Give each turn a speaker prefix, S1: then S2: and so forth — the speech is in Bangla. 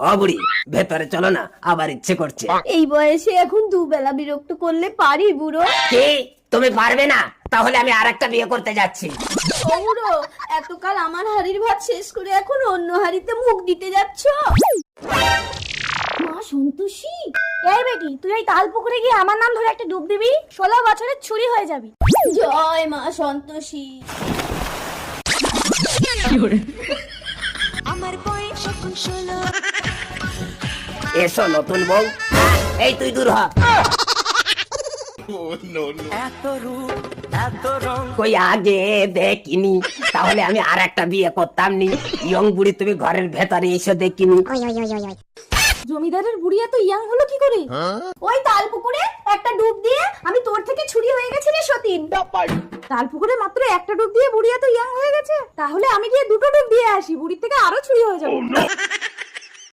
S1: ও বুড়ি, ভেতরে চলো না, আবার ইচ্ছে করছে।
S2: এই বয়সে এখন দুবেলা বিরক্ত করলে পারি বুড়ো?
S1: কি তুমি পারবে না? তাহলে আমি আরেকটা বিয়ে করতে যাচ্ছি।
S2: ও বুড়ো, এতকাল আমার হাড়ির ভাত শেষ করে এখন অন্য হাড়িতে মুখ দিতে যাচ্ছ? মা সন্তোষী,
S3: এই বেটি, তুই এই তাল পুকুরে গিয়ে আমার নাম ধরে একটা ডুব দিবি, 16 বছরের ছুরি হয়ে যাবি।
S2: জয় মা সন্তোষী।
S4: আমার বয়স এখন 16।
S1: এসো নতুন বউ, এই তুই দূর হ। কই আগে দেখিনি, তাহলে আমি আর একটা বিয়ে করতাম নি। ইয়ং বুড়ি তুমি ঘরের ভেতরে এসে দেখিনি।
S3: জমিদারের বুড়ি এত ইয়াং হলো কি করে? ওই তাল পুকুরে একটা ডুব দিয়ে আমি তোর থেকে ছুরি হয়ে গেছি রে সতীন। তাল পুকুরে মাত্র একটা ডুব দিয়ে বুড়ি এত ইয়াং হয়ে গেছে, তাহলে আমি গিয়ে দুটো ডুব দিয়ে আসি, বুড়ির থেকে আরো ছুরি হয়ে যাবে।